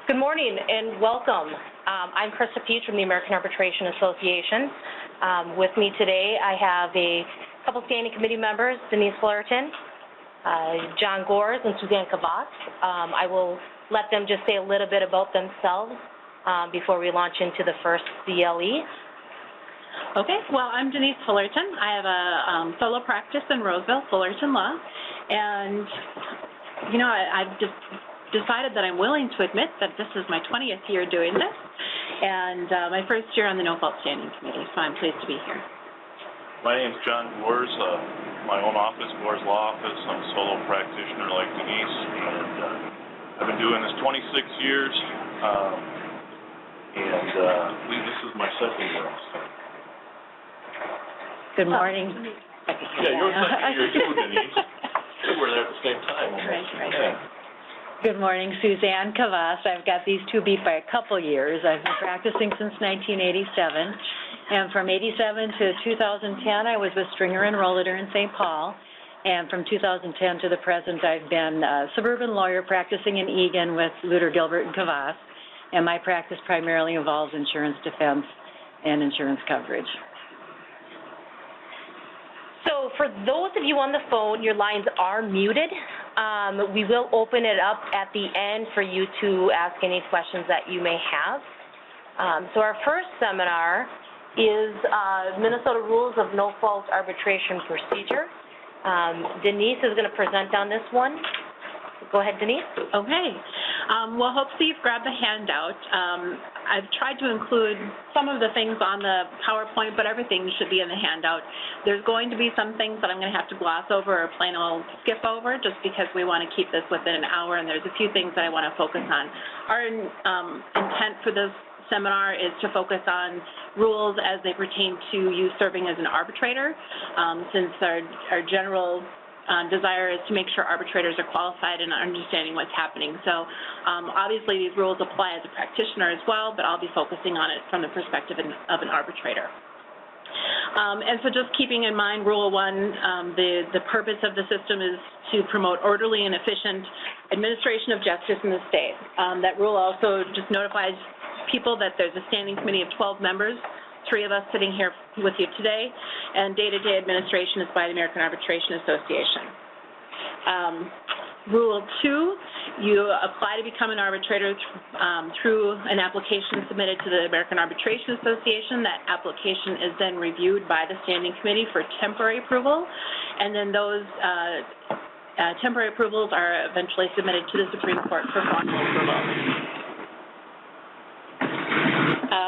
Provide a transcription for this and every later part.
Good morning and welcome. I'm Krista Peach from the American Arbitration Association. With me today, I have a couple standing committee members, Denise Fullerton, John Gores, and Suzanne Kavas. I will let them just say a little bit about themselves before we launch into the first CLE. Okay, well, I'm Denise Fullerton. I have a solo practice in Roseville, Fullerton Law, and, you know, I've just decided that I'm willing to admit that this is my 20th year doing this, and my first year on the No Fault Standing Committee, so I'm pleased to be here. My name is John Gores, my own office, Gores Law Office. I'm a solo practitioner like Denise, and I've been doing this 26 years, and I believe this is my second year. Good morning. Yeah, you're second year too, Denise. We were there at the same time. Right. Good morning, Suzanne Kavas. I've got these two beat by a couple years. I've been practicing since 1987, and from 87 to 2010, I was with Stringer and Rolliter in St. Paul, and from 2010 to the present, I've been a suburban lawyer practicing in Eagan with Luter, Gilbert, and Kavas, and my practice primarily involves insurance defense and insurance coverage. So for those of you on the phone, your lines are muted. We will open it up at the end for you to ask any questions that you may have. So our first seminar is Minnesota Rules of No-Fault Arbitration Procedure. Denise is going to present on this one. Go ahead, Denise. Okay. Well, hopefully you've grabbed the handout. I've tried to include some of the things on the PowerPoint, but everything should be in the handout. There's going to be some things that I'm going to have to gloss over or plain old skip over just because we want to keep this within an hour, and there's a few things that I want to focus on. Our intent for this seminar is to focus on rules as they pertain to you serving as an arbitrator, since our general desire is to make sure arbitrators are qualified and understanding what's happening. So obviously these rules apply as a practitioner as well, but I'll be focusing on it from the perspective of an arbitrator. And so just keeping in mind Rule 1, the purpose of the system is to promote orderly and efficient administration of justice in the state. That rule also just notifies people that there's a standing committee of 12 members, 3 of us sitting here with you today, and day-to-day administration is by the American Arbitration Association. Rule 2, you apply to become an arbitrator through an application submitted to the American Arbitration Association. That application is then reviewed by the Standing Committee for temporary approval, and then those temporary approvals are eventually submitted to the Supreme Court for formal approval.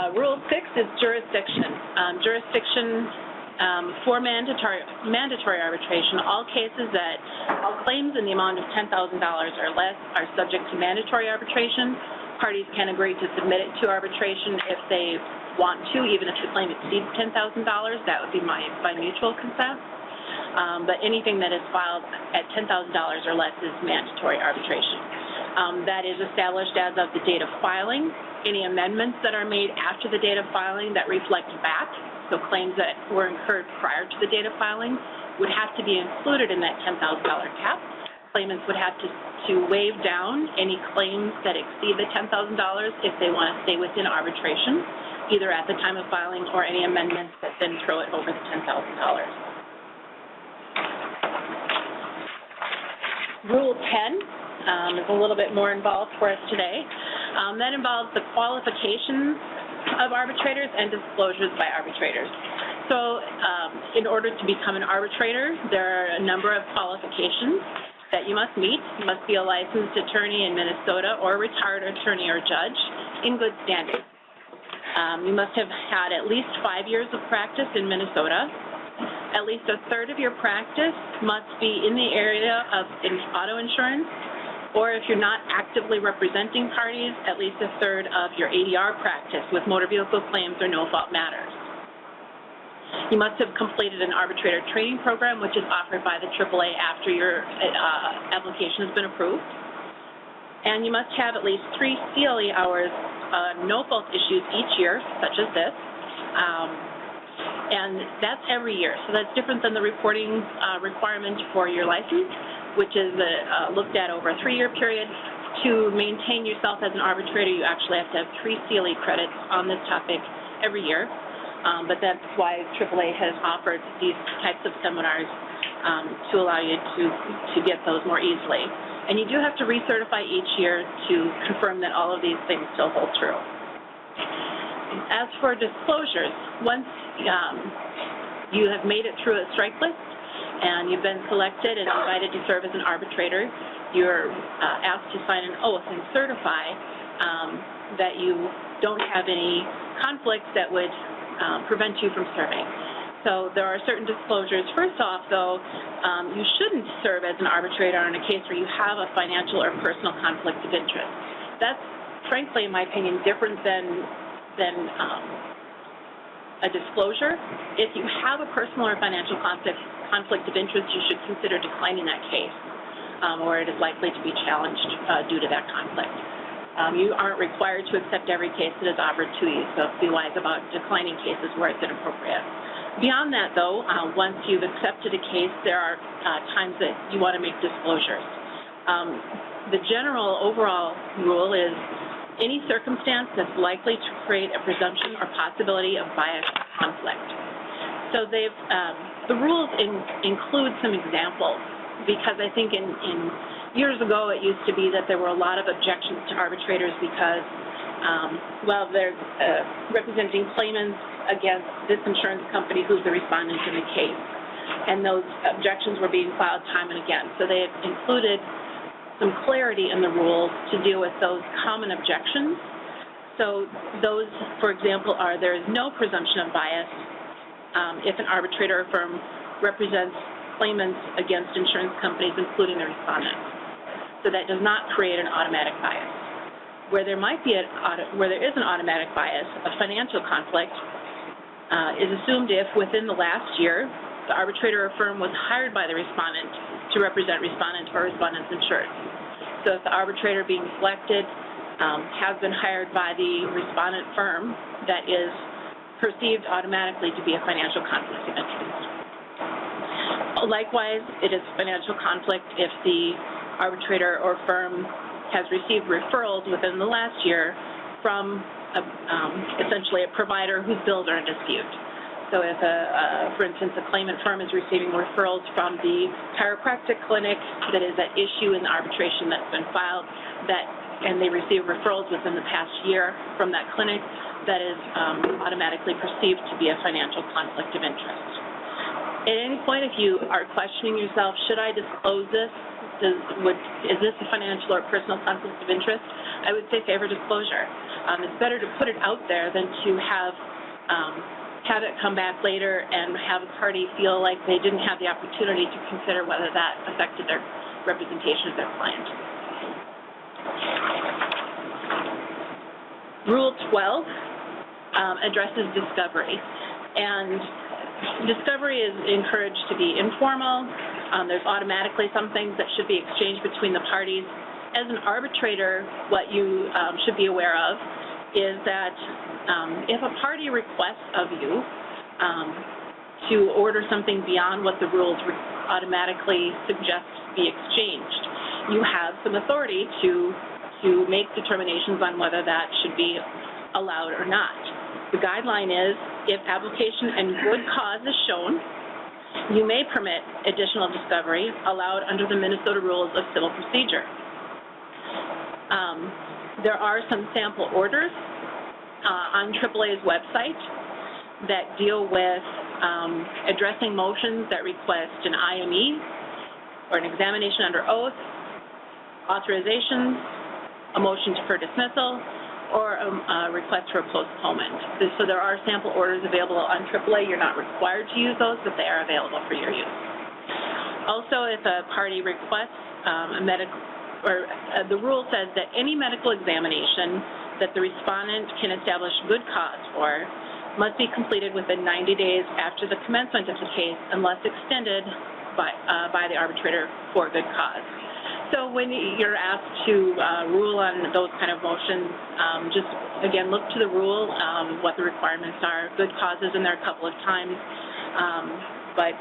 Rule 6 is jurisdiction. Jurisdiction for mandatory arbitration. All claims in the amount of $10,000 or less are subject to mandatory arbitration. Parties can agree to submit it to arbitration if they want to, even if the claim exceeds $10,000. That would be by mutual consent. But anything that is filed at $10,000 or less is mandatory arbitration. That is established as of the date of filing. Any amendments that are made after the date of filing that reflect back, so claims that were incurred prior to the date of filing, would have to be included in that $10,000 cap. Claimants would have to waive down any claims that exceed the $10,000 if they want to stay within arbitration, either at the time of filing or any amendments that then throw it over the $10,000. Rule 10 is a little bit more involved for us today. That involves the qualifications of arbitrators and disclosures by arbitrators. So in order to become an arbitrator, there are a number of qualifications that you must meet. You must be a licensed attorney in Minnesota or a retired attorney or judge in good standing. You must have had at least 5 years of practice in Minnesota. At least a third of your practice must be in the area of auto insurance, or if you're not actively representing parties, at least a third of your ADR practice with motor vehicle claims or no-fault matters. You must have completed an arbitrator training program, which is offered by the AAA after your application has been approved. And you must have at least 3 CLE hours no-fault issues each year, such as this. And that's every year, so that's different than the reporting requirement for your license, which is looked at over a 3-year period. to maintain yourself as an arbitrator, you actually have to have 3 CLE credits on this topic every year, but that's why AAA has offered these types of seminars to allow you to get those more easily. And you do have to recertify each year to confirm that all of these things still hold true. As for disclosures, once you have made it through a strike list and you've been selected and invited to serve as an arbitrator, you're asked to sign an oath and certify that you don't have any conflicts that would prevent you from serving. So there are certain disclosures. First off, though, you shouldn't serve as an arbitrator in a case where you have a financial or personal conflict of interest. That's, frankly, in my opinion, different than a disclosure. If you have a personal or financial conflict of interest, you should consider declining that case, or it is likely to be challenged due to that conflict. You aren't required to accept every case that is offered to you, so be wise about declining cases where it's inappropriate. Beyond that, though, once you've accepted a case, there are times that you want to make disclosures. The general overall rule is any circumstance that's likely to create a presumption or possibility of bias or conflict. So the rules include some examples, because I think in years ago it used to be that there were a lot of objections to arbitrators because, well, they're representing claimants against this insurance company who's the respondent in the case. And those objections were being filed time and again. So they have included some clarity in the rules to deal with those common objections. So those, for example, are there is no presumption of bias if an arbitrator or firm represents claimants against insurance companies, including the respondent. So that does not create an automatic bias. Where there might be where there is an automatic bias, a financial conflict is assumed if within the last year the arbitrator or firm was hired by the respondent to represent respondent or respondent's insured. So if the arbitrator being selected has been hired by the respondent firm, that is perceived automatically to be a financial conflict of interest. Likewise, it is financial conflict if the arbitrator or firm has received referrals within the last year from essentially a provider whose bills are in dispute. So if, for instance, a claimant firm is receiving referrals from the chiropractic clinic that is at issue in the arbitration that's been filed, and they receive referrals within the past year from that clinic, that is automatically perceived to be a financial conflict of interest. At any point, if you are questioning yourself, should I disclose this? Is this a financial or personal conflict of interest? I would say favor disclosure. It's better to put it out there than to have it come back later and have a party feel like they didn't have the opportunity to consider whether that affected their representation of their client. Rule 12 addresses discovery. And discovery is encouraged to be informal. There's automatically some things that should be exchanged between the parties. As an arbitrator, what you should be aware of is that if a party requests of you to order something beyond what the rules automatically suggest be exchanged, you have some authority to make determinations on whether that should be allowed or not. The guideline is if application and good cause is shown, you may permit additional discovery allowed under the Minnesota Rules of Civil Procedure. There are some sample orders on AAA's website that deal with addressing motions that request an IME or an examination under oath, authorizations, a motion for dismissal, or a request for a postponement. So there are sample orders available on AAA. You're not required to use those, but they are available for your use. Also, if a party requests a medical, or the rule says that any medical examination that the respondent can establish good cause for must be completed within 90 days after the commencement of the case unless extended by the arbitrator for good cause. So when you're asked to rule on those kind of motions, just, again, look to the rule, what the requirements are. Good cause is in there a couple of times, but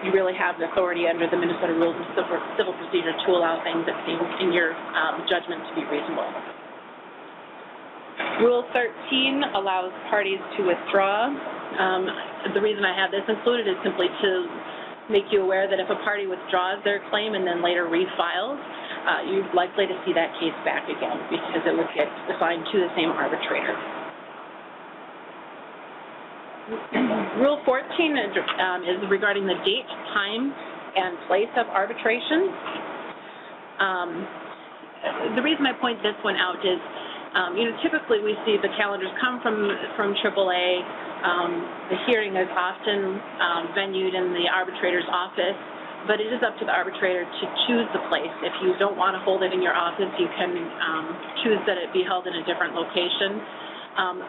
you really have the authority under the Minnesota Rules of Civil Procedure to allow things that seem, in your judgment, to be reasonable. Rule 13 allows parties to withdraw. The reason I have this included is simply to make you aware that if a party withdraws their claim and then later refiles, you're likely to see that case back again because it would get assigned to the same arbitrator. Rule 14 is regarding the date, time, and place of arbitration. The reason I point this one out is, typically we see the calendars come from AAA. The hearing is often venued in the arbitrator's office, but it is up to the arbitrator to choose the place. If you don't want to hold it in your office, you can choose that it be held in a different location.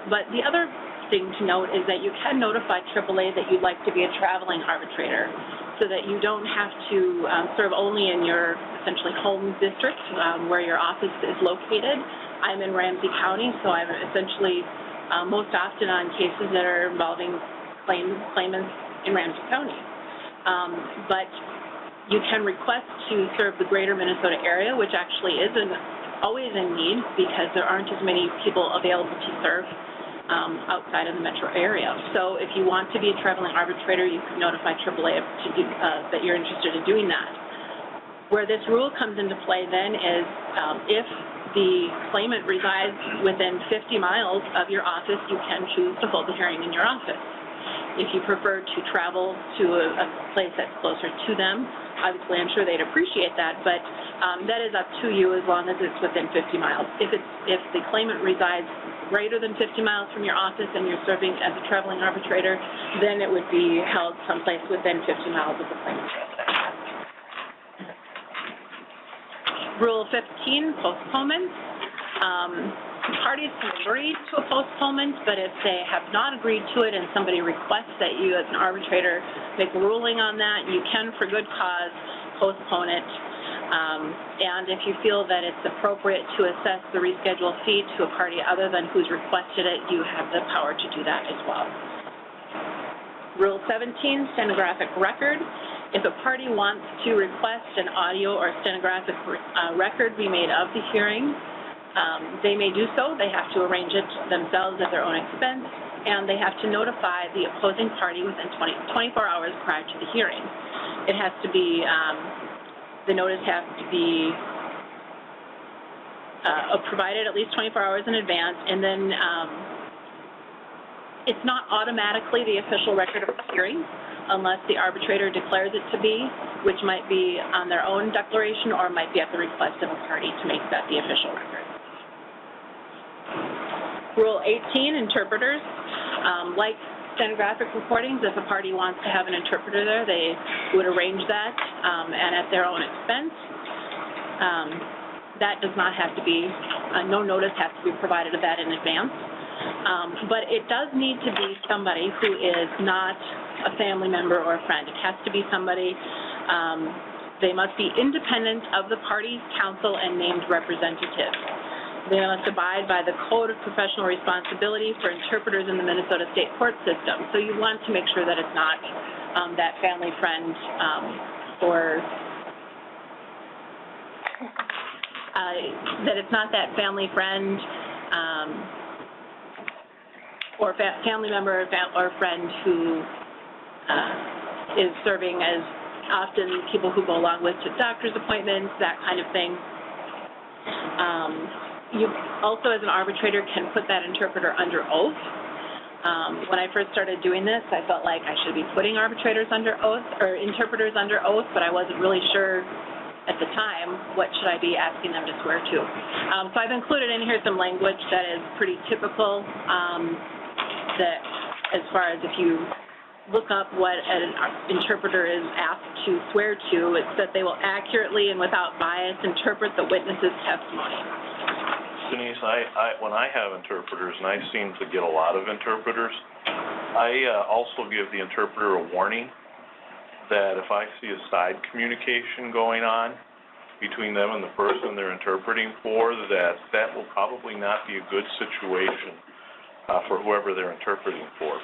But the other thing to note is that you can notify AAA that you'd like to be a traveling arbitrator so that you don't have to serve only in your essentially home district where your office is located. I'm in Ramsey County, so I'm essentially most often on cases that are involving claimants in Ramsey County. But you can request to serve the greater Minnesota area, which actually is always in need because there aren't as many people available to serve outside of the metro area. So if you want to be a traveling arbitrator, you can notify AAA that you're interested in doing that. Where this rule comes into play then is if the claimant resides within 50 miles of your office, you can choose to hold the hearing in your office. If you prefer to travel to a place that's closer to them, obviously I'm sure they'd appreciate that, but that is up to you as long as it's within 50 miles. If the claimant resides greater than 50 miles from your office and you're serving as a traveling arbitrator, then it would be held someplace within 50 miles of the claimant's residence. Rule 15, postponement. Parties can agree to a postponement, but if they have not agreed to it and somebody requests that you as an arbitrator make a ruling on that, you can, for good cause, postpone it. And if you feel that it's appropriate to assess the reschedule fee to a party other than who's requested it, you have the power to do that as well. Rule 17, stenographic record. If a party wants to request an audio or stenographic record be made of the hearing, they may do so. They have to arrange it themselves at their own expense, and they have to notify the opposing party within 24 hours prior to the hearing. It has to be, the notice has to be provided at least 24 hours in advance, and then it's not automatically the official record of the hearing unless the arbitrator declares it to be, which might be on their own declaration or might be at the request of a party to make that the official record. Rule 18, interpreters. Like stenographic recordings, if a party wants to have an interpreter there, they would arrange that and at their own expense. That does not have to be, no notice has to be provided of that in advance. But it does need to be somebody who is not a family member or a friend. It has to be somebody, they must be independent of the party's counsel and named representative. They must abide by the Code of Professional Responsibility for interpreters in the Minnesota State Court System. So you want to make sure that it's not that family friend or that it's not that family friend or family member or friend who is serving as often people who go along with to doctor's appointments, that kind of thing. You also, as an arbitrator, can put that interpreter under oath. When I first started doing this, I felt like I should be putting arbitrators under oath or interpreters under oath, but I wasn't really sure at the time what should I be asking them to swear to. So I've included in here some language that is pretty typical. That as far as if you look up what an interpreter is asked to swear to, it's that they will accurately and without bias interpret the witness's testimony. Denise, when I have interpreters, and I seem to get a lot of interpreters, I also give the interpreter a warning that if I see a side communication going on between them and the person they're interpreting for, that will probably not be a good situation for whoever they're interpreting for.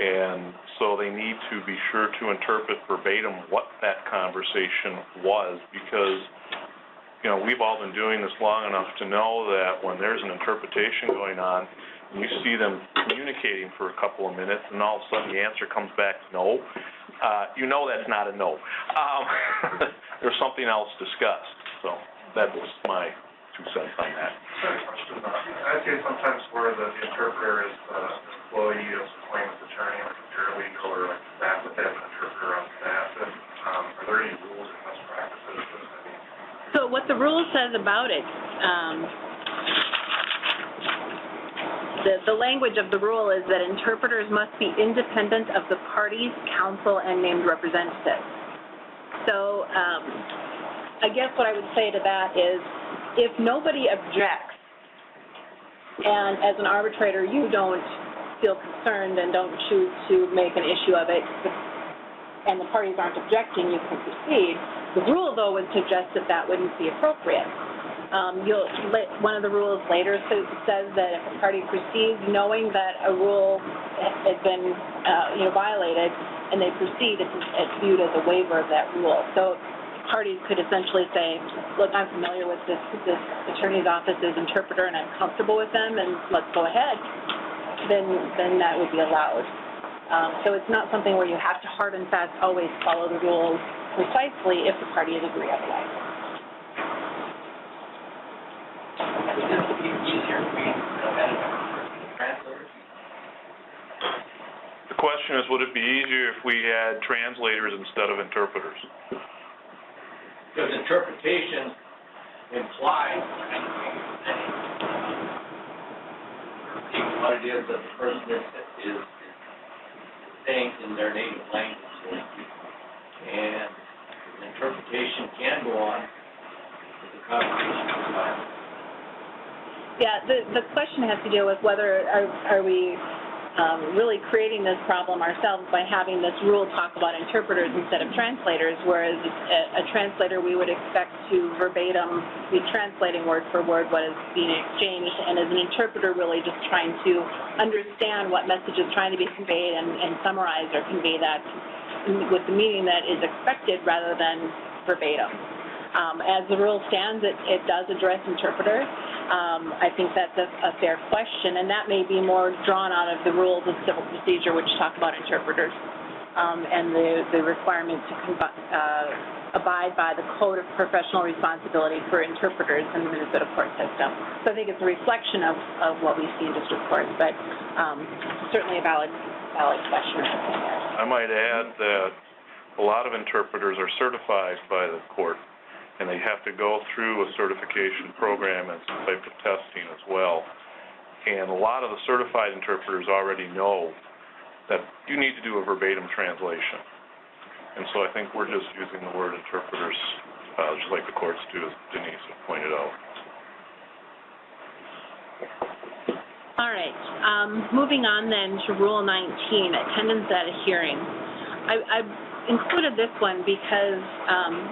And so they need to be sure to interpret verbatim what that conversation was, because, you know, we've all been doing this long enough to know that when there's an interpretation going on, and you see them communicating for a couple of minutes, and all of a sudden the answer comes back no, you know that's not a no. There's something else discussed. So that's my 2 cents on that. I'd say sometimes where the interpreter is an employee of the claimant's attorney, like a paralegal or like staff that have an interpreter on staff, and are there any rules and best practices? So what the rule says about it, the language of the rule is that interpreters must be independent of the parties, counsel, and named representatives. So I guess what I would say to that is, if nobody objects, and as an arbitrator you don't feel concerned and don't choose to make an issue of it, and the parties aren't objecting, you can proceed. The rule, though, would suggest that that wouldn't be appropriate. One of the rules later says that if a party proceeds knowing that a rule has been violated, and they proceed, it's viewed as a waiver of that rule. So parties could essentially say, look, I'm familiar with this attorney's office's interpreter and I'm comfortable with them, and let's go ahead. Then that would be allowed. So it's not something where you have to hard and fast always follow the rules precisely if the parties agree otherwise. Would this be easier for me to have translators? The question is, would it be easier if we had translators instead of interpreters? Because interpretation implies what it is that the person is saying in their native language. And interpretation can go on with the conversation goes on. Yeah, the question has to deal with whether are we really creating this problem ourselves by having this rule talk about interpreters instead of translators, whereas a translator we would expect to verbatim be translating word for word what is being exchanged, and as an interpreter really just trying to understand what message is trying to be conveyed and summarize or convey that with the meaning that is expected rather than verbatim. As the rule stands, it does address interpreters. I think that's a fair question, and that may be more drawn out of the rules of civil procedure, which talk about interpreters and the requirement to abide by the Code of Professional Responsibility for interpreters in the Minnesota court system. So I think it's a reflection of what we see in district courts, but certainly a valid question. I might add that a lot of interpreters are certified by the court, and they have to go through a certification program and some type of testing as well. And a lot of the certified interpreters already know that you need to do a verbatim translation. And so I think we're just using the word interpreters just like the courts do, as Denise had pointed out. All right. Moving on then to Rule 19, attendance at a hearing. I've included this one because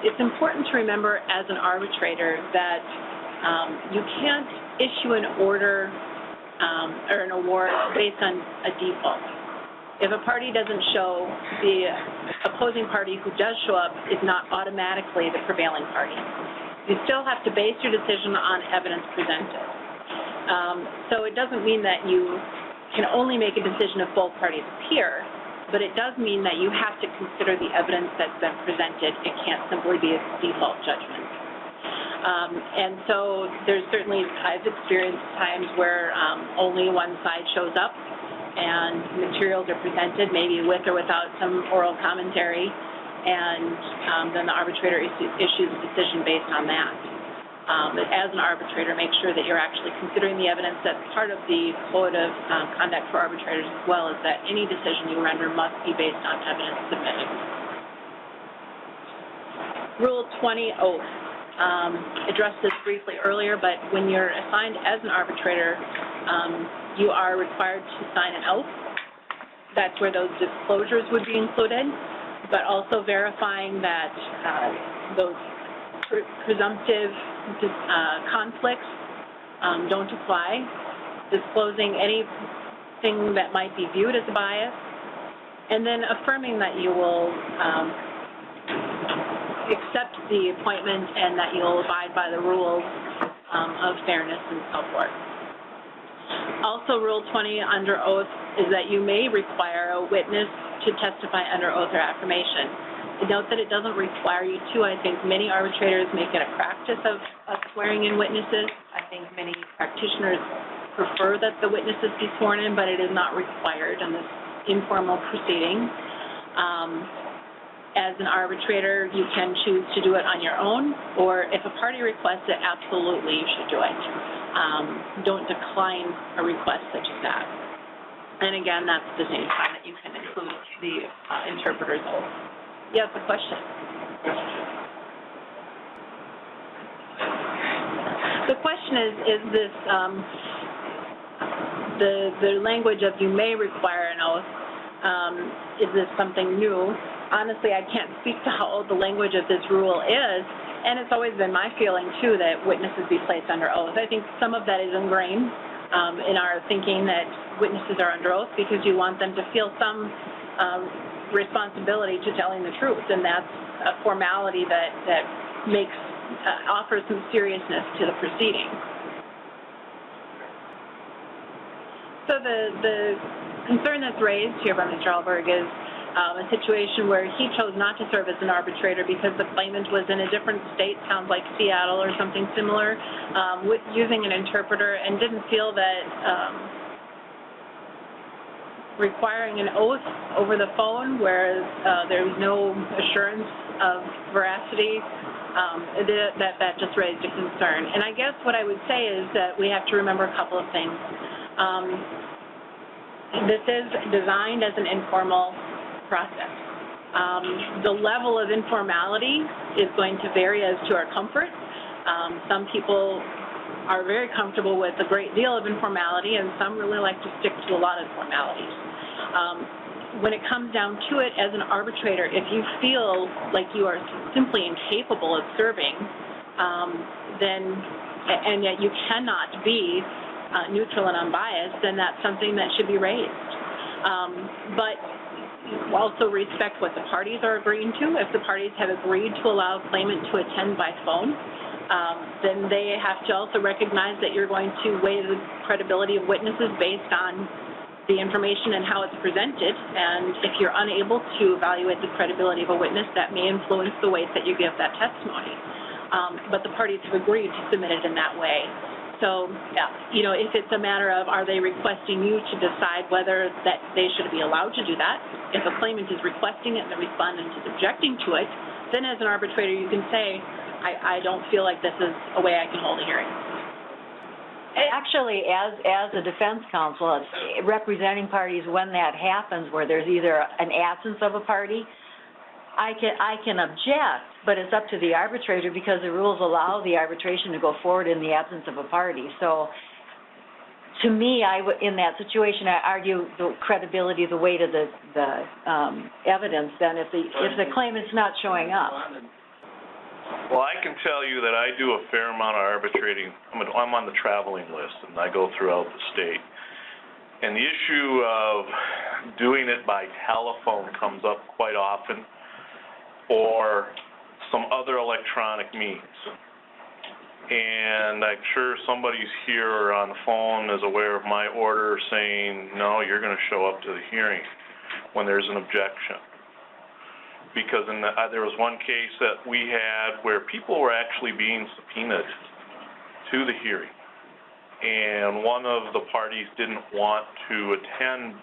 it's important to remember as an arbitrator that you can't issue an order or an award based on a default. If a party doesn't show, the opposing party who does show up is not automatically the prevailing party. You still have to base your decision on evidence presented. So it doesn't mean that you can only make a decision if both parties appear, but it does mean that you have to consider the evidence that's been presented. It can't simply be a default judgment. And so there's certainly, I've experienced times where only one side shows up and materials are presented, maybe with or without some oral commentary, and then the arbitrator issues a decision based on that. But as an arbitrator, make sure that you're actually considering the evidence. That's part of the code of conduct for arbitrators as well, is that any decision you render must be based on evidence submitted. Rule 20 oath. Addressed this briefly earlier, but when you're assigned as an arbitrator, you are required to sign an oath. That's where those disclosures would be included, but also verifying that those presumptive conflicts don't apply, disclosing anything that might be viewed as a bias, and then affirming that you will accept the appointment and that you'll abide by the rules of fairness and so forth. Also, Rule 20 under oath is that you may require a witness to testify under oath or affirmation. Note that it doesn't require you to. I think many arbitrators make it a practice of swearing in witnesses. I think many practitioners prefer that the witnesses be sworn in, but it is not required in this informal proceeding. As an arbitrator, you can choose to do it on your own, or if a party requests it, absolutely you should do it. Don't decline a request such as that. And again, that's the same time that you can include the interpreter's oath. Yes, a question? The question is this, the language of you may require an oath, is this something new? Honestly, I can't speak to how old the language of this rule is, and it's always been my feeling, too, that witnesses be placed under oath. I think some of that is ingrained in our thinking that witnesses are under oath because you want them to feel some responsibility to telling the truth, and that's a formality that makes, offers some seriousness to the proceeding. So the concern that's raised here by Mr. Alberg is a situation where he chose not to serve as an arbitrator because the claimant was in a different state, sounds like Seattle or something similar, with using an interpreter, and didn't feel that requiring an oath over the phone where there's no assurance of veracity, that just raised a concern. And I guess what I would say is that we have to remember a couple of things. This is designed as an informal process. The level of informality is going to vary as to our comfort. Some people are very comfortable with a great deal of informality, and some really like to stick to a lot of formalities. When it comes down to it, as an arbitrator, if you feel like you are simply incapable of serving, and yet you cannot be neutral and unbiased, then that's something that should be raised. But also respect what the parties are agreeing to. If the parties have agreed to allow a claimant to attend by phone, then they have to also recognize that you're going to weigh the credibility of witnesses based on the information and how it's presented. And if you're unable to evaluate the credibility of a witness, that may influence the weight that you give that testimony. But the parties have agreed to submit it in that way. So, you know, if it's a matter of are they requesting you to decide whether that they should be allowed to do that, if a claimant is requesting it and the respondent is objecting to it, then as an arbitrator you can say, I don't feel like this is a way I can hold a hearing. Actually, as a defense counsel, representing parties when that happens, where there's either an absence of a party, I can object, but it's up to the arbitrator because the rules allow the arbitration to go forward in the absence of a party. So, to me, in that situation, I argue the credibility, the weight of the evidence. Then, if the claimant's not showing up. Well, I can tell you that I do a fair amount of arbitrating. I'm on the traveling list, and I go throughout the state. And the issue of doing it by telephone comes up quite often, or some other electronic means. And I'm sure somebody's here on the phone is aware of my order saying, no, you're going to show up to the hearing when there's an objection. Because there was one case that we had where people were actually being subpoenaed to the hearing. And one of the parties didn't want to attend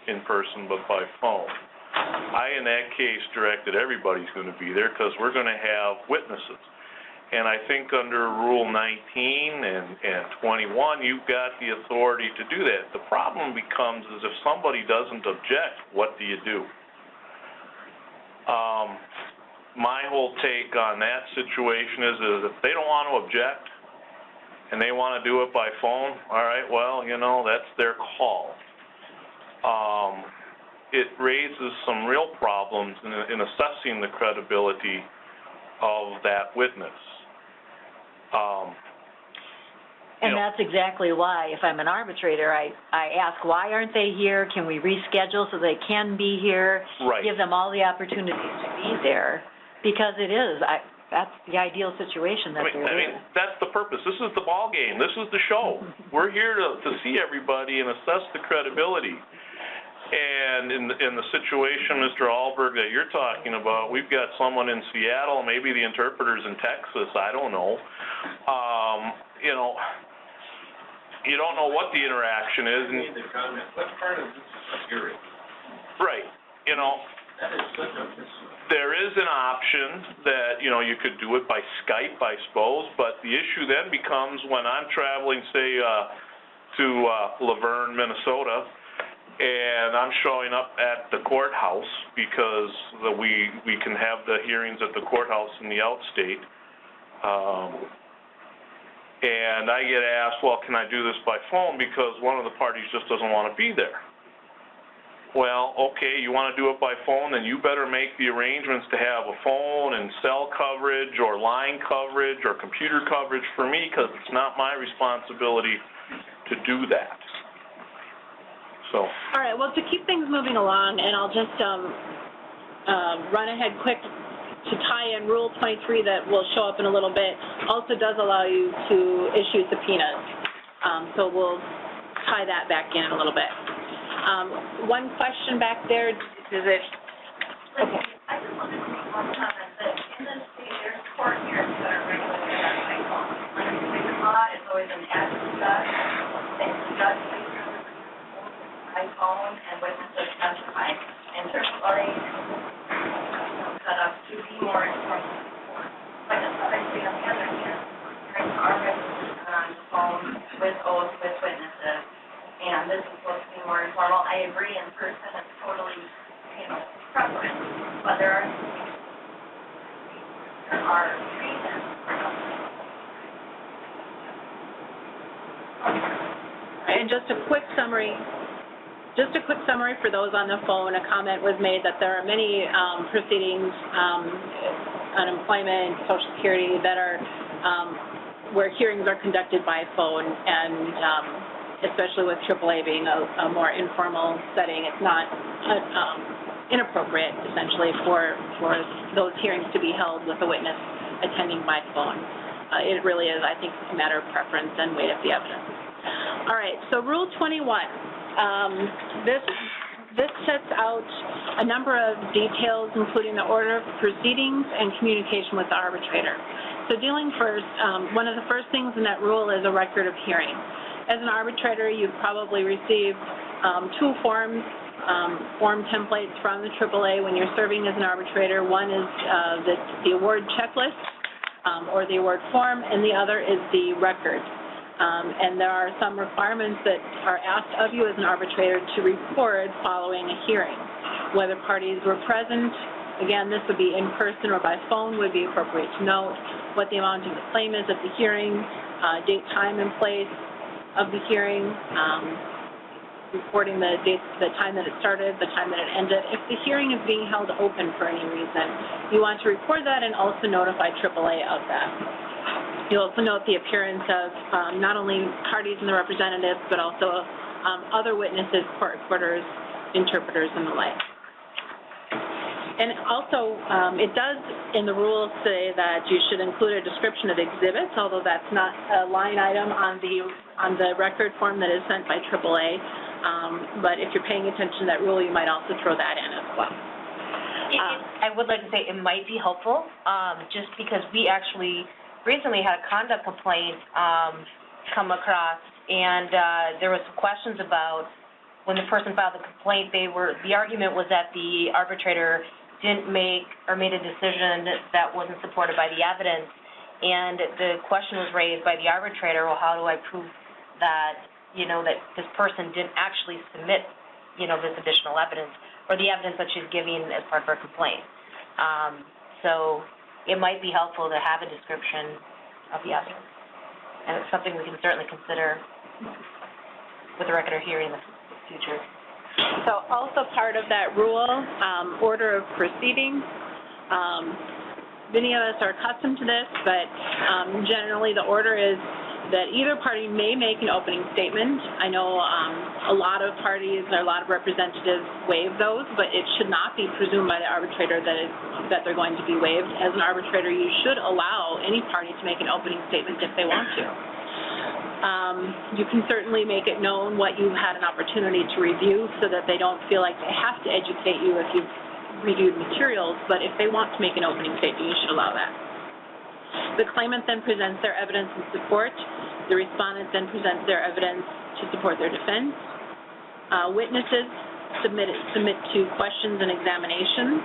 in person but by phone. I, in that case, directed everybody's going to be there because we're going to have witnesses. And I think under Rule 19 and 21, you've got the authority to do that. The problem becomes is if somebody doesn't object, what do you do? My whole take on that situation is if they don't want to object and they want to do it by phone, all right, well, you know, that's their call. It raises some real problems in assessing the credibility of that witness. And that's exactly why, if I'm an arbitrator, I ask, why aren't they here? Can we reschedule so they can be here? Right. Give them all the opportunities to be there, because it is, that's the ideal situation that they're in. That's the purpose. This is the ball game. This is the show. We're here to see everybody and assess the credibility. And in the situation, Mr. Alberg, that you're talking about, we've got someone in Seattle, maybe the interpreter's in Texas, I don't know. You know, you don't know what the interaction is. And the comment, what part of this is a hearing? Right. You know, That is such a there is an option that, you know, you could do it by Skype, I suppose, but the issue then becomes when I'm traveling, say, to Laverne, Minnesota, and I'm showing up at the courthouse because we can have the hearings at the courthouse in the outstate, and I get asked, well, can I do this by phone because one of the parties just doesn't want to be there. Well, okay, you want to do it by phone, then you better make the arrangements to have a phone and cell coverage or line coverage or computer coverage for me, because it's not my responsibility to do that. So. All right, well, to keep things moving along, and I'll just run ahead quick to tie in Rule 23 that will show up in a little bit, also does allow you to issue subpoenas. So we'll tie that back in a little bit. One question back there, is it? Okay. I just wanted to make one comment that in this state, there's court hearings that are regulated by phone. Like the law is always an ad judge, and the judge makes by phone and witnesses testify. And there's already set up to be more informed. But obviously on the other hand, hearings are regulated on the phone with oaths, with witnesses. And this is supposed to be more informal. I agree, in person it's totally, preference, but there are reasons. And just a quick summary for those on the phone. A comment was made that there are many proceedings, unemployment, Social Security, that are where hearings are conducted by phone, and especially with AAA being a more informal setting, it's not inappropriate, essentially, for those hearings to be held with a witness attending by phone. It really is, I think, a matter of preference and weight of the evidence. All right, so Rule 21. This sets out a number of details, including the order of proceedings and communication with the arbitrator. So dealing first, one of the first things in that rule is a record of hearing. As an arbitrator, you've probably received two form templates from the AAA when you're serving as an arbitrator. One is the award checklist or the award form, and the other is the record. And there are some requirements that are asked of you as an arbitrator to record following a hearing. Whether parties were present, again, this would be in person or by phone, would be appropriate to note. What the amount of the claim is at the hearing, date, time, and place of the hearing, reporting the date, the time that it started, the time that it ended. If the hearing is being held open for any reason, you want to record that and also notify AAA of that. You'll also note the appearance of not only parties and the representatives, but also other witnesses, court reporters, interpreters, and the like. And also, it does in the rules say that you should include a description of exhibits, although that's not a line item on the record form that is sent by AAA. But if you're paying attention to that rule, you might also throw that in as well. I would like to say it might be helpful, just because we actually recently had a conduct complaint come across, and there was some questions about when the person filed the complaint. The argument was that the arbitrator didn't make or made a decision that wasn't supported by the evidence, and the question was raised by the arbitrator, well, how do I prove that, that this person didn't actually submit, this additional evidence, or the evidence that she's giving as part of her complaint. So it might be helpful to have a description of the evidence, and it's something we can certainly consider with the record of hearing in the future. So also part of that rule, order of proceedings. Many of us are accustomed to this, but generally the order is that either party may make an opening statement. I know a lot of parties or a lot of representatives waive those, but it should not be presumed by the arbitrator that they're going to be waived. As an arbitrator, you should allow any party to make an opening statement if they want to. You can certainly make it known what you've had an opportunity to review so that they don't feel like they have to educate you if you've reviewed materials, but if they want to make an opening statement, you should allow that. The claimant then presents their evidence in support. The respondent then presents their evidence to support their defense. Witnesses submit to questions and examination.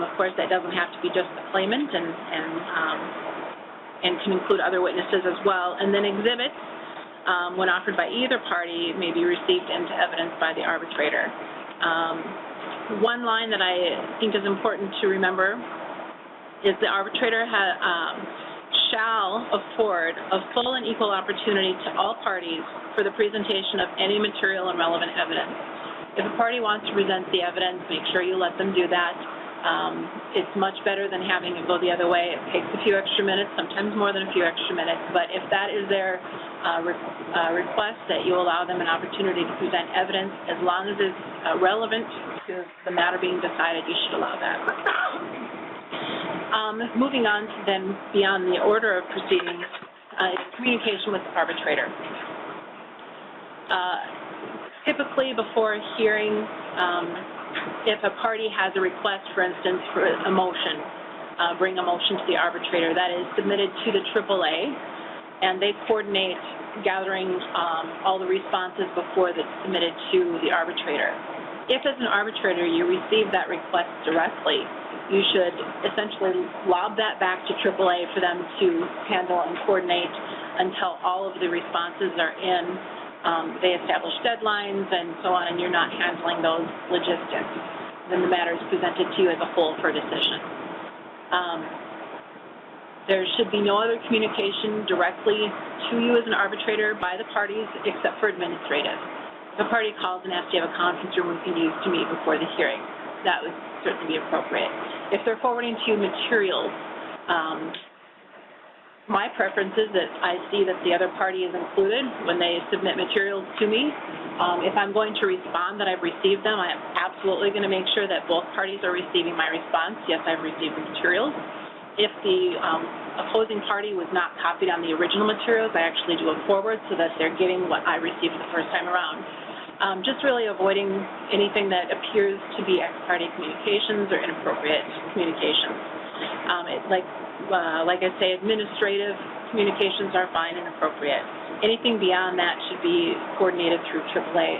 Of course, that doesn't have to be just the claimant and can include other witnesses as well. And then exhibits, when offered by either party, may be received into evidence by the arbitrator. One line that I think is important to remember is the arbitrator shall afford a full and equal opportunity to all parties for the presentation of any material and relevant evidence. If a party wants to present the evidence, make sure you let them do that. It's much better than having it go the other way. It takes a few extra minutes, sometimes more than a few extra minutes, but if that is their request, that you allow them an opportunity to present evidence, as long as it's relevant to the matter being decided, you should allow that. Moving on to then beyond the order of proceedings, communication with the arbitrator. Typically before a hearing, if a party has a request, for instance, for a motion, bring a motion to the arbitrator, that is submitted to the AAA, and they coordinate gathering all the responses before that's submitted to the arbitrator. If as an arbitrator you receive that request directly, you should essentially lob that back to AAA for them to handle and coordinate until all of the responses are in. They establish deadlines and so on, and you're not handling those logistics. Then the matter is presented to you as a whole for decision. There should be no other communication directly to you as an arbitrator by the parties except for administrative. If a party calls and asks to have a conference room we can use to meet before the hearing, that would certainly be appropriate. If they're forwarding to you materials, my preference is that I see that the other party is included when they submit materials to me. If I'm going to respond that I've received them, I am absolutely going to make sure that both parties are receiving my response. Yes, I've received the materials. If the opposing party was not copied on the original materials, I actually do a forward so that they're getting what I received the first time around. Just really avoiding anything that appears to be ex parte communications or inappropriate communications. Like I say, administrative communications are fine and appropriate. Anything beyond that should be coordinated through AAA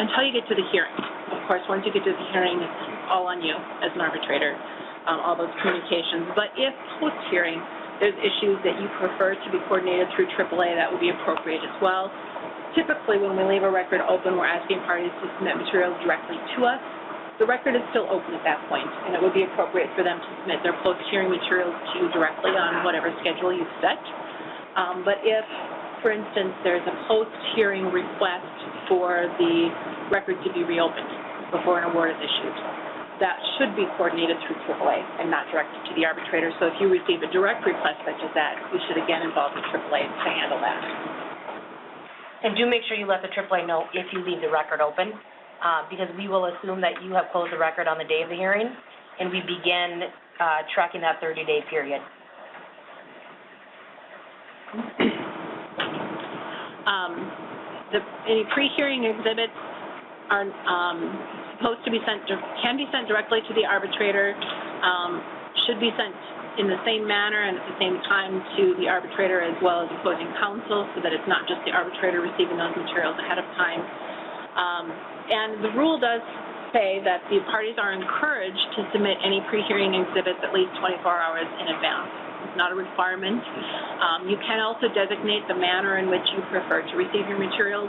until you get to the hearing. Of course, once you get to the hearing, it's all on you as an arbitrator, all those communications. But if post-hearing there's issues that you prefer to be coordinated through AAA, that would be appropriate as well. Typically, when we leave a record open, we're asking parties to submit materials directly to us. The record is still open at that point, and it would be appropriate for them to submit their post-hearing materials to you directly on whatever schedule you've set. But if, for instance, there's a post-hearing request for the record to be reopened before an award is issued, that should be coordinated through AAA and not directed to the arbitrator. So if you receive a direct request such as that, you should again involve the AAA to handle that. And do make sure you let the AAA know if you leave the record open, because we will assume that you have closed the record on the day of the hearing, and we begin tracking that 30-day period. Any pre-hearing exhibits are supposed to be can be sent directly to the arbitrator, should be sent in the same manner and at the same time to the arbitrator as well as opposing counsel, so that it's not just the arbitrator receiving those materials ahead of time. And the rule does say that the parties are encouraged to submit any pre-hearing exhibits at least 24 hours in advance. It's not a requirement. You can also designate the manner in which you prefer to receive your materials.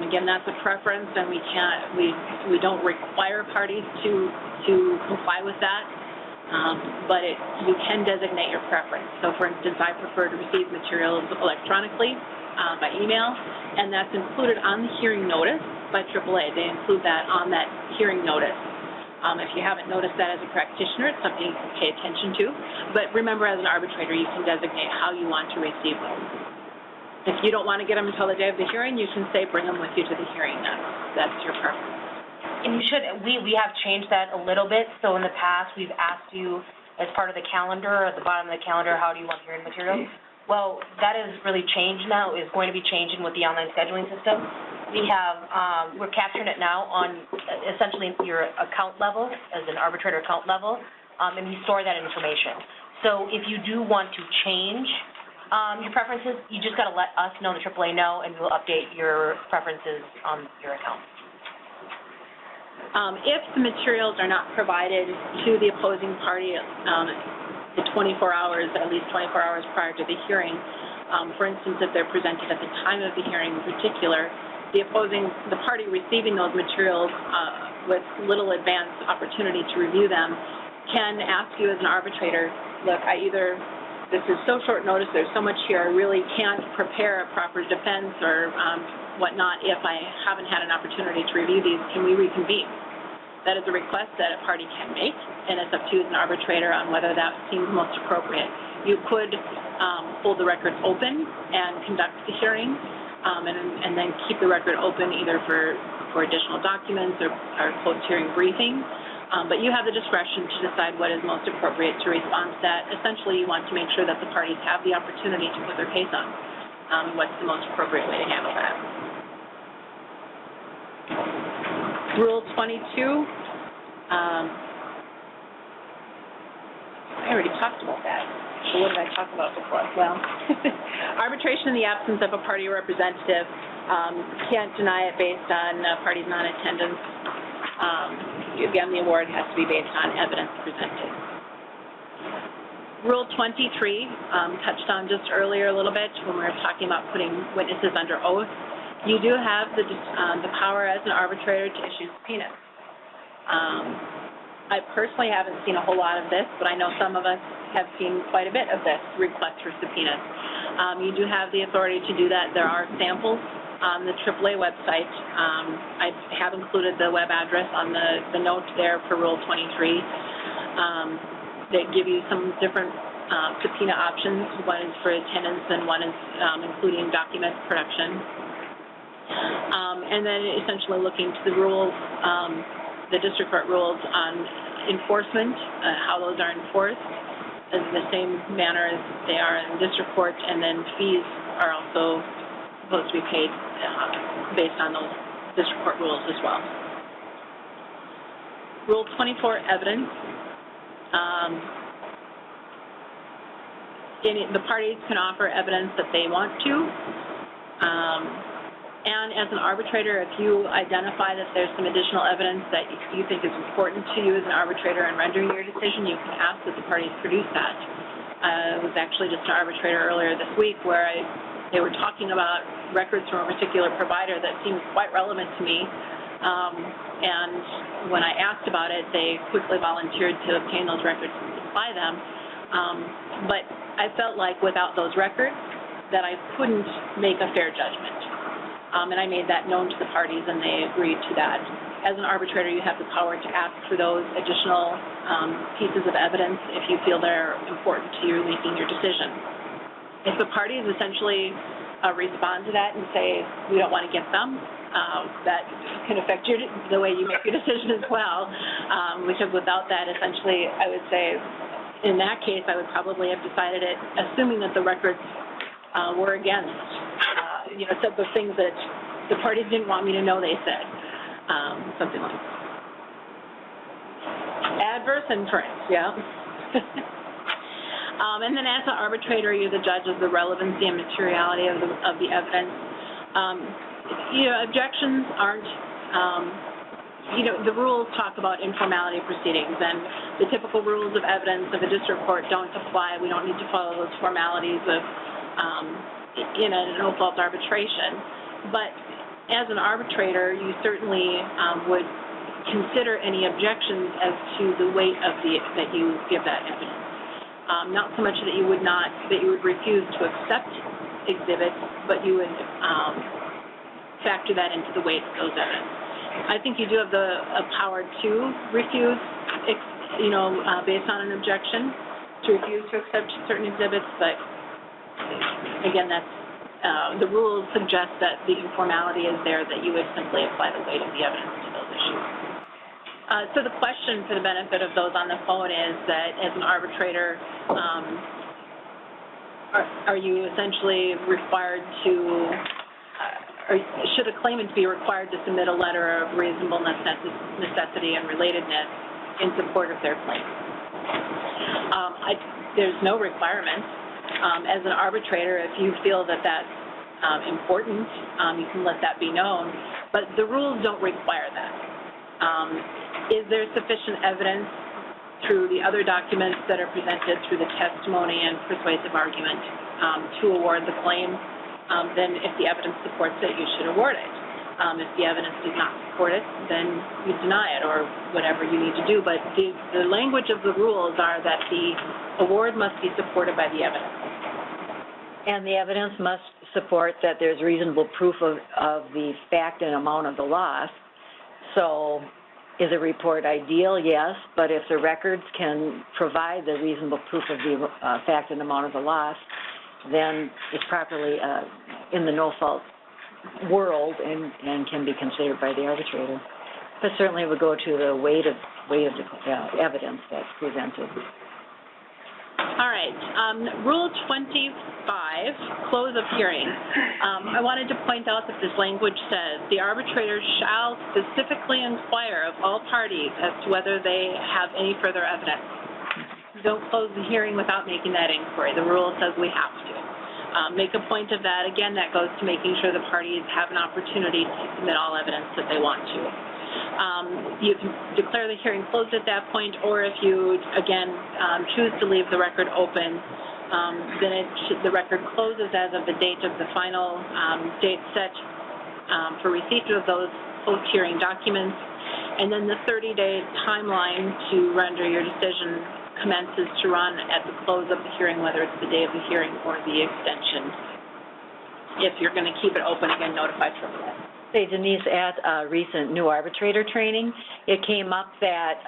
Again, that's a preference, and we don't require parties to comply with that. But you can designate your preference. So, for instance, I prefer to receive materials electronically by email, and that's included on the hearing notice by AAA. They include that on that hearing notice. If you haven't noticed that as a practitioner, it's something you can pay attention to. But remember, as an arbitrator, you can designate how you want to receive those. If you don't want to get them until the day of the hearing, you can say bring them with you to the hearing. That's your preference. And you should, we have changed that a little bit. So in the past, we've asked you as part of the calendar, at the bottom of the calendar, how do you want hearing material? Well, that is really changed now, is going to be changing with the online scheduling system. We have, we're capturing it now on essentially your account level, as an arbitrator account level, and we store that information. So if you do want to change your preferences, you just got to let us know, the AAA know, and we'll update your preferences on your account. If the materials are not provided to the opposing party the 24 hours, at least 24 hours prior to the hearing, for instance, if they're presented at the time of the hearing in particular, the party receiving those materials with little advance opportunity to review them can ask you as an arbitrator, look, this is so short notice, there's so much here, I really can't prepare a proper defense or whatnot if I haven't had an opportunity to review these, can we reconvene? That is a request that a party can make, and it's up to you as an arbitrator on whether that seems most appropriate. You could hold the record open and conduct the hearing, and then keep the record open either for additional documents or post-hearing briefing. But you have the discretion to decide what is most appropriate to respond to that. Essentially, you want to make sure that the parties have the opportunity to put their case on. What's the most appropriate way to handle that? Rule 22. I already talked about that. So what did I talk about before? Well, arbitration in the absence of a party representative, can't deny it based on party's non-attendance. Again, the award has to be based on evidence presented. Rule 23, touched on just earlier a little bit when we were talking about putting witnesses under oath. You do have the power as an arbitrator to issue subpoenas. I personally haven't seen a whole lot of this, but I know some of us have seen quite a bit of this request for subpoenas. You do have the authority to do that. There are samples on the AAA website. I have included the web address on the note there for Rule 23. That give you some different subpoena options. One is for attendance and one is including document production. And then essentially looking to the rules, the district court rules on enforcement, how those are enforced in the same manner as they are in district court, and then fees are also supposed to be paid based on those district court rules as well. Rule 24, evidence. The parties can offer evidence that they want to. And as an arbitrator, if you identify that there's some additional evidence that you think is important to you as an arbitrator in rendering your decision, you can ask that the parties produce that. It was actually just an arbitrator earlier this week where they were talking about records from a particular provider that seemed quite relevant to me. And when I asked about it, they quickly volunteered to obtain those records and supply them. But I felt like without those records that I couldn't make a fair judgment. And I made that known to the parties, and they agreed to that. As an arbitrator, you have the power to ask for those additional pieces of evidence if you feel they're important to you making your decision. If the parties essentially respond to that and say, we don't want to get them, that can affect the way you make your decision as well, because without that, essentially, I would say, in that case, I would probably have decided it, assuming that the records were against, said the things that the parties didn't want me to know they said, something like that. Adverse inference, yeah. And then as an arbitrator, you're the judge of the relevancy and materiality of the evidence. Objections aren't, the rules talk about informality proceedings, and the typical rules of evidence of a district court don't apply. We don't need to follow those formalities of in a no-fault arbitration. But as an arbitrator, you certainly would consider any objections as to the weight of that you give that evidence. Not so much that you would refuse to accept exhibits, but you would factor that into the weight of those evidence. I think you do have the power to refuse, based on an objection, to refuse to accept certain exhibits, but again, that's the rules suggest that the informality is there, that you would simply apply the weight of the evidence to those issues. So the question, for the benefit of those on the phone, is that as an arbitrator, are you essentially required to, or should a claimant be required to submit a letter of reasonable necessity and relatedness in support of their claim? There's no requirement. As an arbitrator, if you feel that that's important, you can let that be known, but the rules don't require that. Is there sufficient evidence through the other documents that are presented through the testimony and persuasive argument to award the claim? Then if the evidence supports it, you should award it. If the evidence does not support it, then you deny it or whatever you need to do. But the language of the rules are that the award must be supported by the evidence. And the evidence must support that there's reasonable proof of the fact and amount of the loss. So is a report ideal? Yes, but if the records can provide the reasonable proof of the fact and amount of the loss, then it's properly in the no-fault world and can be considered by the arbitrator. But certainly it would go to the weight of the evidence that's presented. All right. Rule 25, close of hearing. I wanted to point out that this language says the arbitrator shall specifically inquire of all parties as to whether they have any further evidence. Don't close the hearing without making that inquiry. The rule says we have to. Make a point of that. Again, that goes to making sure the parties have an opportunity to submit all evidence that they want to. You can declare the hearing closed at that point, or if you, again, choose to leave the record open, then the record closes as of the date of the final date set for receipt of those post-hearing documents, and then the 30-day timeline to render your decision commences to run at the close of the hearing, whether it's the day of the hearing or the extension. If you're going to keep it open, again, notify AAA. Say, Denise, at recent new arbitrator training, it came up that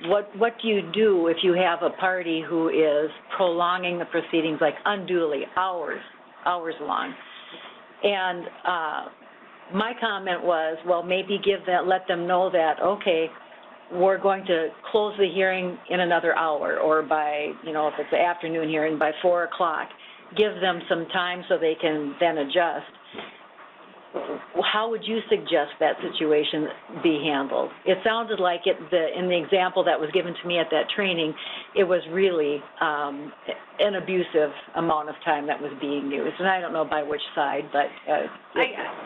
what do you do if you have a party who is prolonging the proceedings like unduly, hours long? And my comment was, well, maybe let them know that, okay, we're going to close the hearing in another hour, or by, if it's an afternoon hearing, by 4 o'clock. Give them some time so they can then adjust. How would you suggest that situation be handled? It sounded like in the example that was given to me at that training, it was really an abusive amount of time that was being used. And I don't know by which side, but...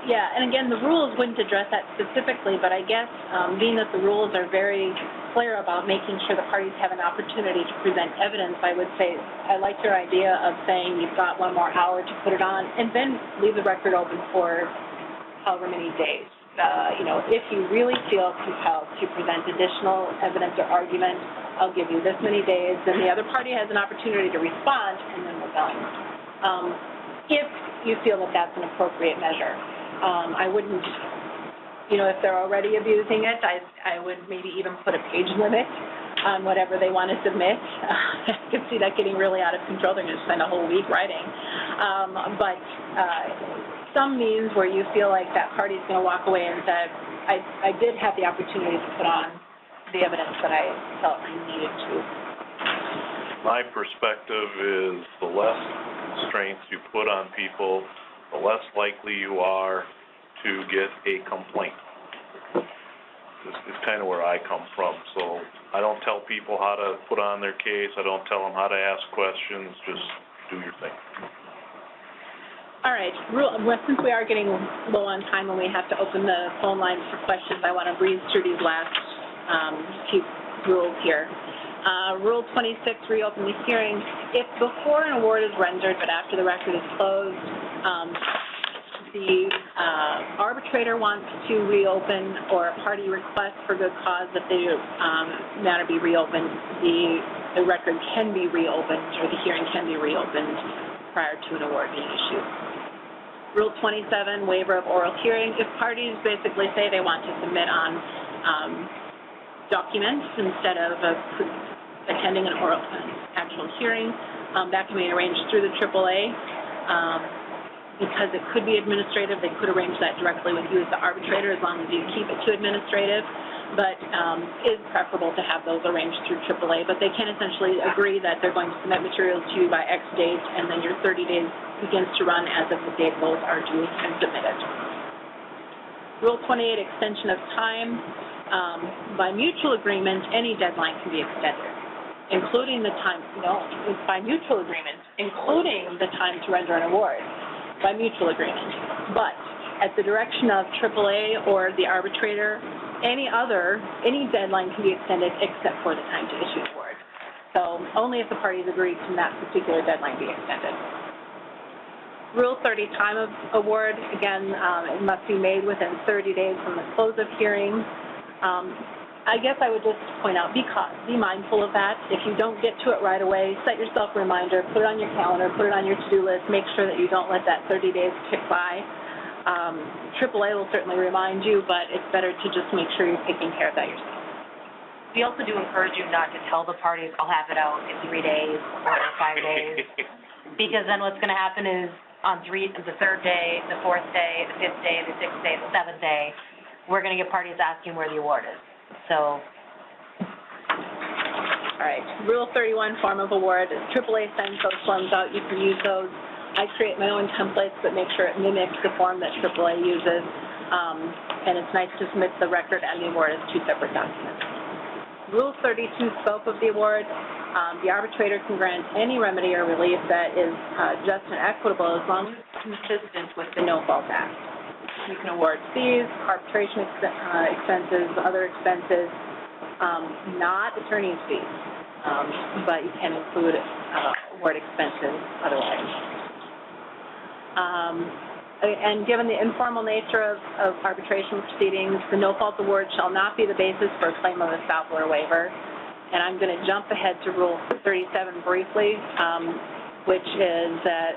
yeah, and again, the rules wouldn't address that specifically, but I guess being that the rules are very clear about making sure the parties have an opportunity to present evidence, I would say I like your idea of saying you've got 1 more hour to put it on, and then leave the record open for however many days. If you really feel compelled to present additional evidence or argument, I'll give you this many days, then the other party has an opportunity to respond, and then we're done. If you feel that that's an appropriate measure, I wouldn't, if they're already abusing it, I would maybe even put a page limit on whatever they want to submit. I can see that getting really out of control. They're going to spend a whole week writing. But some means where you feel like that party's going to walk away and say, I did have the opportunity to put on the evidence that I felt I needed to. My perspective is the less constraints you put on people, the less likely you are to get a complaint. This is kind of where I come from. So I don't tell people how to put on their case. I don't tell them how to ask questions. Just do your thing. All right. Since we are getting low on time and we have to open the phone lines for questions, I want to breeze through these last few rules here. Rule 26, reopen the hearing. If before an award is rendered but after the record is closed, the arbitrator wants to reopen or a party requests for good cause that the matter be reopened, the record can be reopened or the hearing can be reopened prior to an award being issued. Rule 27, waiver of oral hearing. If parties basically say they want to submit on documents instead of attending an actual hearing, that can be arranged through the AAA. because it could be administrative, they could arrange that directly with you as the arbitrator as long as you keep it to administrative, but is preferable to have those arranged through AAA. But they can essentially agree that they're going to submit materials to you by X date, and then your 30 days begins to run as of the date those are due and submitted. Rule 28, extension of time. By mutual agreement, any deadline can be extended, including the time, it's by mutual agreement, including the time to render an award, by mutual agreement. But at the direction of AAA or the arbitrator, any deadline can be extended except for the time to issue an award. So only if the parties agree can that particular deadline be extended. Rule 30, time of award, again, it must be made within 30 days from the close of hearing. I guess I would just point out, be mindful of that. If you don't get to it right away, set yourself a reminder, put it on your calendar, put it on your to-do list, make sure that you don't let that 30 days tick by. AAA will certainly remind you, but it's better to just make sure you're taking care of that yourself. We also do encourage you not to tell the parties, I'll have it out in 3 days or 5 days, because then what's going to happen is on the third day, the fourth day, the fifth day, the sixth day, the seventh day, we're going to get parties asking where the award is. So. All right, Rule 31, form of award. AAA sends those forms out. You can use those. I create my own templates, but make sure it mimics the form that AAA uses. And it's nice to submit the record and the award as two separate documents. Rule 32, scope of the award. The arbitrator can grant any remedy or relief that is just and equitable as long as it's consistent with the No-Fault Act. You can award fees, arbitration expenses, other expenses, not attorney's fees, but you can include award expenses otherwise. And given the informal nature of arbitration proceedings, the no-fault award shall not be the basis for a claim of estoppel or waiver. And I'm going to jump ahead to Rule 37 briefly, which is that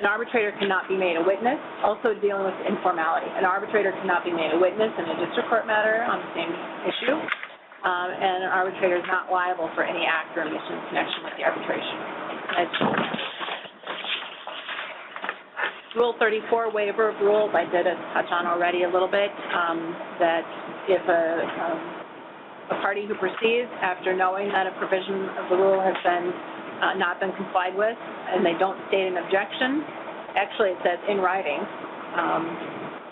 an arbitrator cannot be made a witness, also dealing with informality. An arbitrator cannot be made a witness in a district court matter on the same issue, and an arbitrator is not liable for any act or omission in connection with the arbitration. Rule 34, waiver of rules, I did touch on already a little bit, that if a party who proceeds after knowing that a provision of the rule has been not been complied with, and they don't state an objection. Actually, it says in writing.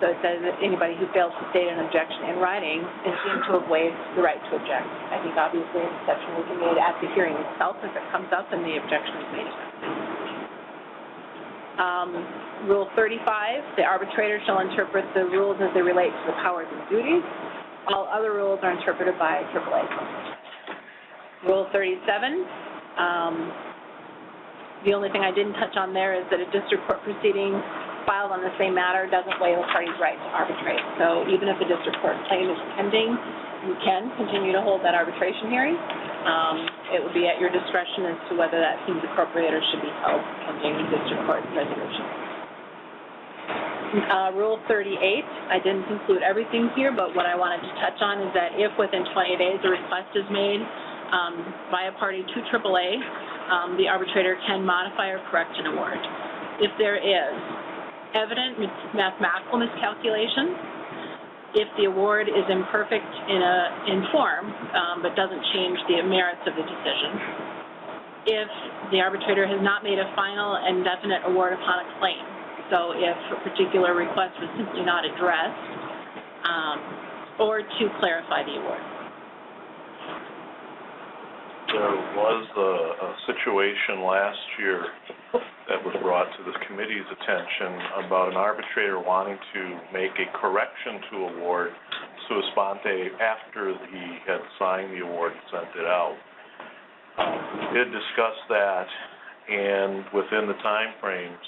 So it says that anybody who fails to state an objection in writing is deemed to have waived the right to object. I think obviously an exception will be made at the hearing itself if it comes up and the objection is made. Rule 35, the arbitrator shall interpret the rules as they relate to the powers and duties. All other rules are interpreted by AAA. Rule 37, the only thing I didn't touch on there is that a district court proceeding filed on the same matter doesn't waive a party's right to arbitrate. So even if a district court claim is pending, you can continue to hold that arbitration hearing. It would be at your discretion as to whether that seems appropriate or should be held pending district court resolution. Rule 38, I didn't include everything here, but what I wanted to touch on is that if within 20 days a request is made by a party to AAA, the arbitrator can modify or correct an award. If there is evident mathematical miscalculation, if the award is imperfect in form but doesn't change the merits of the decision, if the arbitrator has not made a final and definite award upon a claim, so if a particular request was simply not addressed, or to clarify the award. There was a situation last year that was brought to the committee's attention about an arbitrator wanting to make a correction to award sua sponte after he had signed the award and sent it out. We did discuss that, and within the time frames,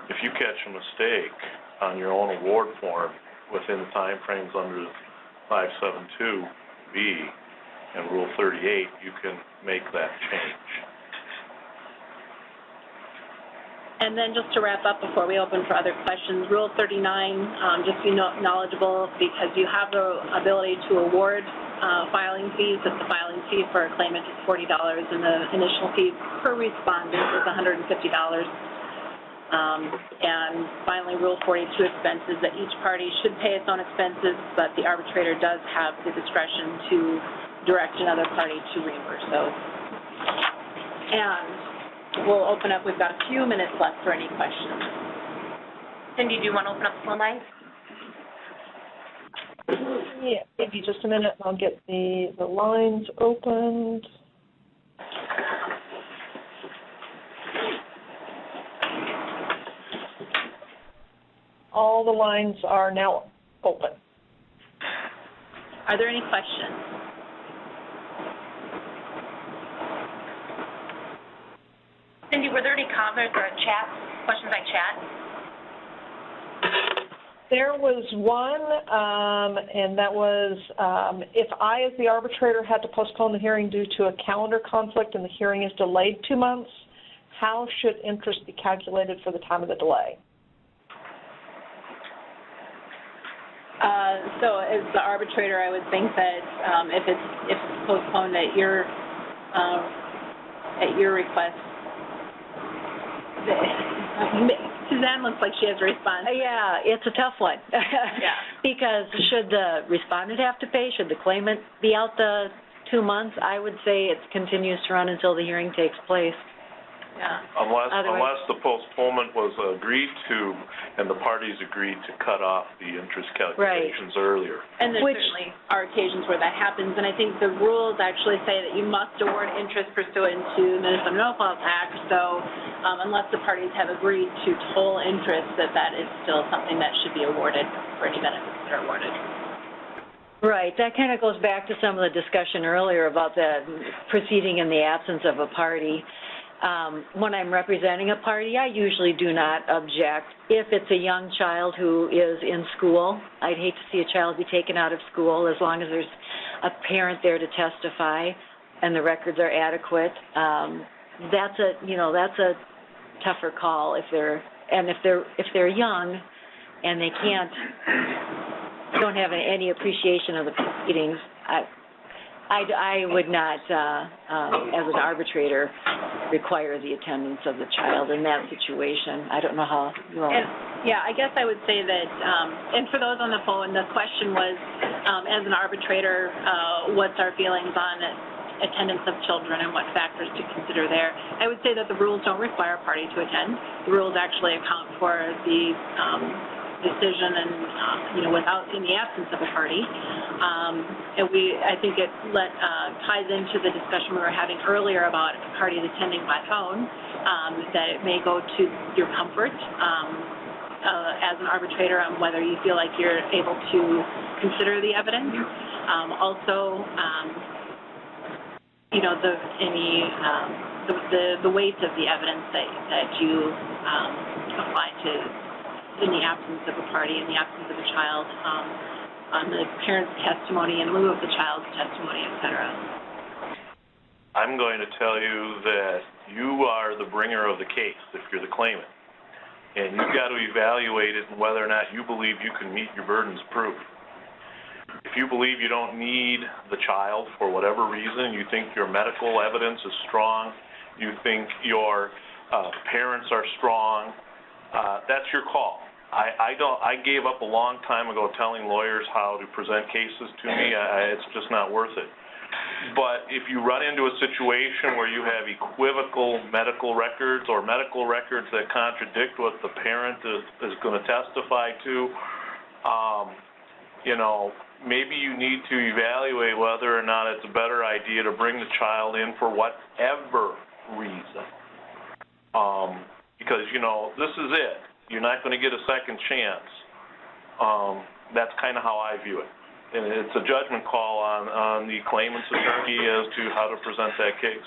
if you catch a mistake on your own award form within the time frames under 572B and Rule 38, you can make that change. And then just to wrap up before we open for other questions, Rule 39, just be knowledgeable because you have the ability to award filing fees. If the filing fee for a claimant is $40 and the initial fee per respondent is $150. And finally, Rule 42 expenses, that each party should pay its own expenses, but the arbitrator does have the discretion to direct another party to reimburse those. And we'll open up, we've got a few minutes left for any questions. Cindy, do you want to open up the phone lines? Yeah, maybe just a minute, I'll get the lines opened. All the lines are now open. Are there any questions? Cindy, were there any comments or questions by chat? There was one, and that was, if I, as the arbitrator, had to postpone the hearing due to a calendar conflict and the hearing is delayed 2 months, how should interest be calculated for the time of the delay? So as the arbitrator, I would think that if it's postponed at your request, Suzanne looks like she has a response. Yeah, it's a tough one. Yeah. Because should the respondent have to pay? Should the claimant be out the 2 months? I would say it continues to run until the hearing takes place. Yeah. Unless the postponement was agreed to and the parties agreed to cut off the interest calculations earlier. And there certainly are occasions where that happens, and I think the rules actually say that you must award interest pursuant to Minnesota No Fault Act, so unless the parties have agreed to toll interest, that is still something that should be awarded for any benefits that are awarded. Right. That kind of goes back to some of the discussion earlier about the proceeding in the absence of a party. When I'm representing a party, I usually do not object. If it's a young child who is in school, I'd hate to see a child be taken out of school as long as there's a parent there to testify and the records are adequate. That's a tougher call if they're young and they don't have any appreciation of the proceedings. I would not, as an arbitrator, require the attendance of the child in that situation. I don't know how you all... Yeah, I guess I would say that, and for those on the phone, the question was, as an arbitrator, what's our feelings on attendance of children and what factors to consider there? I would say that the rules don't require a party to attend. The rules actually account for the decision and, in the absence of a party. And I think it ties into the discussion we were having earlier about parties attending by phone, that it may go to your comfort as an arbitrator on whether you feel like you're able to consider the evidence. Also, the weight of the evidence that you apply to in the absence of a party, in the absence of a child, on the parent's testimony in lieu of the child's testimony, et cetera. I'm going to tell you that you are the bringer of the case if you're the claimant. And you've got to evaluate it and whether or not you believe you can meet your burdens of proof. If you believe you don't need the child for whatever reason, you think your medical evidence is strong, you think your parents are strong, that's your call. I gave up a long time ago telling lawyers how to present cases to me. It's just not worth it. But if you run into a situation where you have equivocal medical records or medical records that contradict what the parent is going to testify to, maybe you need to evaluate whether or not it's a better idea to bring the child in for whatever reason. Because, this is it. You're not going to get a second chance. That's kind of how I view it. And it's a judgment call on the claimant's attorney as to how to present that case.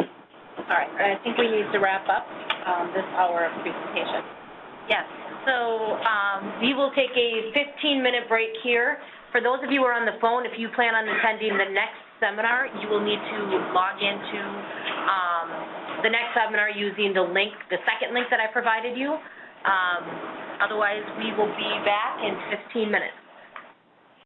All right. I think we need to wrap up this hour of presentation. Yes. So we will take a 15-minute break here. For those of you who are on the phone, if you plan on attending the next seminar, you will need to log into the next seminar using the second link that I provided you. Otherwise, we will be back in 15 minutes.